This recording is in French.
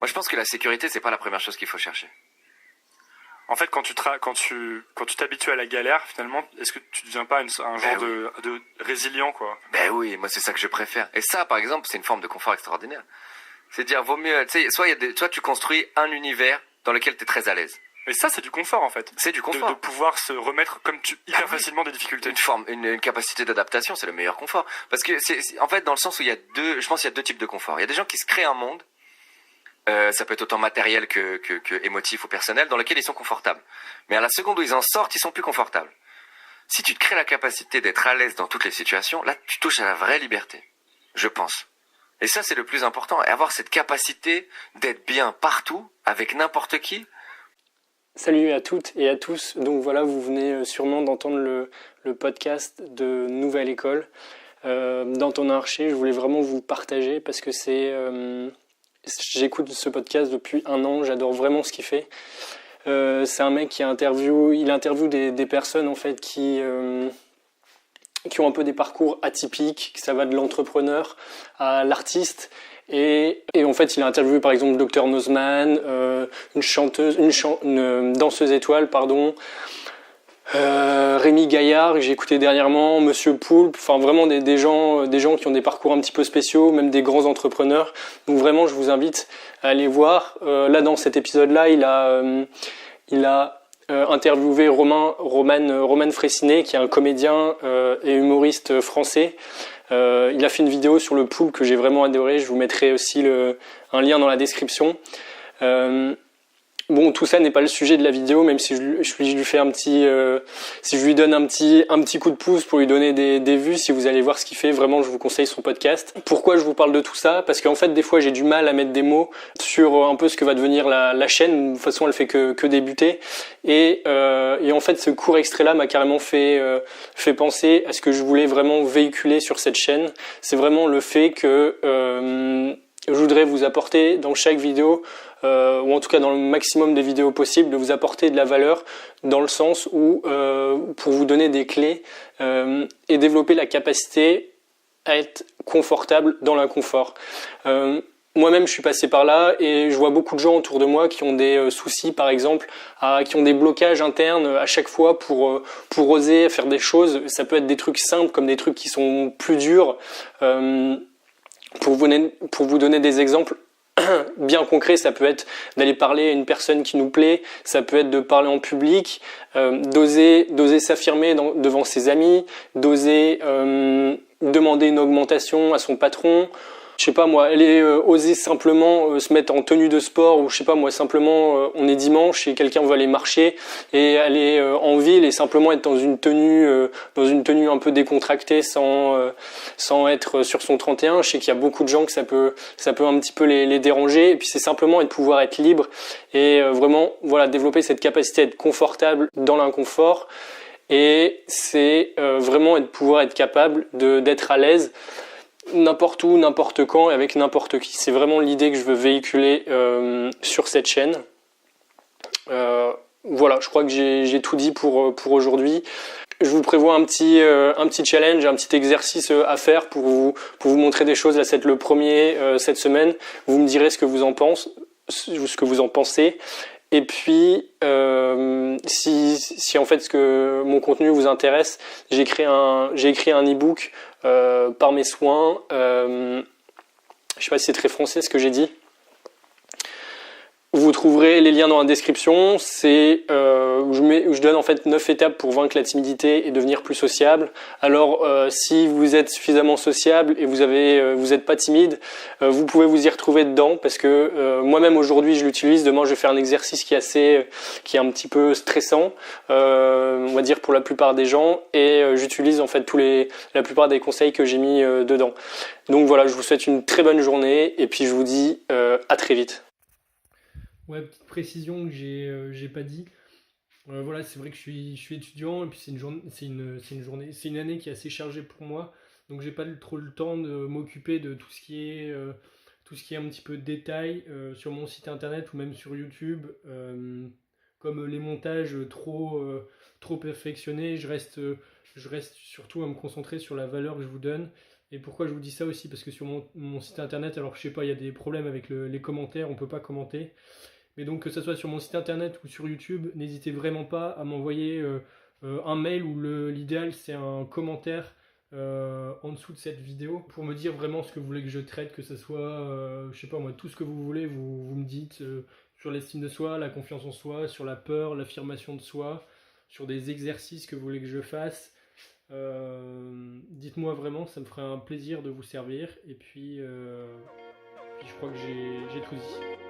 Moi, je pense que la sécurité, c'est pas la première chose qu'il faut chercher. En fait, quand tu t'habitues à la galère, finalement, est-ce que tu deviens pas un genre de résilient, quoi? Ben oui, moi, c'est ça que je préfère. Et ça, par exemple, c'est une forme de confort extraordinaire. C'est dire, vaut mieux, tu sais, soit tu construis un univers dans lequel t'es très à l'aise. Mais ça, c'est du confort, en fait. C'est du confort. De pouvoir se remettre hyper facilement des difficultés. Une capacité d'adaptation, c'est le meilleur confort. Parce que en fait, dans le sens où je pense qu'il y a deux types de confort. Il y a des gens qui se créent un monde, ça peut être autant matériel que émotif ou personnel, dans lequel ils sont confortables. Mais à la seconde où ils en sortent, ils sont plus confortables. Si tu te crées la capacité d'être à l'aise dans toutes les situations, là, tu touches à la vraie liberté. Je pense. Et ça, c'est le plus important. Et avoir cette capacité d'être bien partout, avec n'importe qui. Salut à toutes et à tous. Donc voilà, vous venez sûrement d'entendre le podcast de Nouvelle École d'Antonin Archer. Je voulais vraiment vous partager parce que j'écoute ce podcast depuis 1 an. J'adore vraiment ce qu'il fait. C'est un mec il interviewe des personnes en fait qui ont un peu des parcours atypiques. Ça va de l'entrepreneur à l'artiste. Et en fait, il a interviewé par exemple Dr Nozman, une danseuse étoile, Rémi Gaillard que j'ai écouté dernièrement, Monsieur Poulpe, enfin vraiment des gens qui ont des parcours un petit peu spéciaux, même des grands entrepreneurs. Donc vraiment, je vous invite à aller voir. Là, dans cet épisode-là, il a interviewé Roman Fraissinet, qui est un comédien et humoriste français. Il a fait une vidéo sur le poulpe que j'ai vraiment adoré. Je vous mettrai aussi un lien dans la description. Bon, tout ça n'est pas le sujet de la vidéo, même si je lui fais si je lui donne un petit coup de pouce pour lui donner des vues. Si vous allez voir ce qu'il fait, vraiment, je vous conseille son podcast. Pourquoi je vous parle de tout ça? Parce qu'en fait, des fois, j'ai du mal à mettre des mots sur un peu ce que va devenir la chaîne. De toute façon, elle fait que débuter. Et en fait, ce court extrait-là m'a carrément fait penser à ce que je voulais vraiment véhiculer sur cette chaîne. C'est vraiment le fait que je voudrais vous apporter dans chaque vidéo, ou en tout cas dans le maximum des vidéos possibles, de vous apporter de la valeur dans le sens où pour vous donner des clés et développer la capacité à être confortable dans l'inconfort. Moi-même, je suis passé par là et je vois beaucoup de gens autour de moi qui ont des soucis, par exemple, qui ont des blocages internes à chaque fois pour oser faire des choses. Ça peut être des trucs simples comme des trucs qui sont plus durs. Pour vous donner des exemples bien concrets, ça peut être d'aller parler à une personne qui nous plaît, ça peut être de parler en public, d'oser s'affirmer devant ses amis, d'oser demander une augmentation à son patron. Je sais pas moi, oser simplement se mettre en tenue de sport, ou je sais pas moi, simplement on est dimanche et quelqu'un veut aller marcher et aller en ville et simplement être dans une tenue un peu décontractée sans être sur son 31. Je sais qu'il y a beaucoup de gens que ça peut un petit peu les déranger, et puis c'est simplement pouvoir être libre et vraiment voilà, développer cette capacité à être confortable dans l'inconfort. Et c'est vraiment pouvoir être capable d'être à l'aise n'importe où, n'importe quand et avec n'importe qui. C'est vraiment l'idée que je veux véhiculer sur cette chaîne. Voilà, je crois que j'ai tout dit pour aujourd'hui. Je vous prévois un petit challenge, un petit exercice à faire pour vous montrer des choses. Là, c'est le premier cette semaine. Vous me direz ce que vous en pensez. Et puis, si en fait mon contenu vous intéresse, j'ai écrit un e-book par mes soins. Je sais pas si c'est très français ce que j'ai dit. Vous trouverez les liens dans la description. Je donne en fait 9 étapes pour vaincre la timidité et devenir plus sociable. Alors, si vous êtes suffisamment sociable et vous êtes pas timide, vous pouvez vous y retrouver dedans, parce que moi-même aujourd'hui je l'utilise. Demain je vais faire un exercice qui est un petit peu stressant, on va dire pour la plupart des gens, et j'utilise en fait la plupart des conseils que j'ai mis dedans. Donc voilà, je vous souhaite une très bonne journée et puis je vous dis à très vite. Ouais, petite précision que j'ai pas dit. Voilà, c'est vrai que je suis étudiant, et puis c'est une année qui est assez chargée pour moi, donc j'ai pas trop le temps de m'occuper de tout ce qui est un petit peu de détail sur mon site internet ou même sur YouTube, comme les montages trop perfectionnés. Je reste surtout à me concentrer sur la valeur que je vous donne, Et pourquoi je vous dis ça aussi? Parce que sur mon site internet, alors je sais pas, il y a des problèmes avec les commentaires, on peut pas commenter. Mais donc que ce soit sur mon site internet ou sur YouTube, n'hésitez vraiment pas à m'envoyer un mail où l'idéal c'est un commentaire en dessous de cette vidéo pour me dire vraiment ce que vous voulez que je traite, que ce soit, je sais pas moi, tout ce que vous voulez, vous me dites sur l'estime de soi, la confiance en soi, sur la peur, l'affirmation de soi, sur des exercices que vous voulez que je fasse. Dites-moi vraiment, ça me ferait un plaisir de vous servir. Et puis je crois que j'ai tout dit.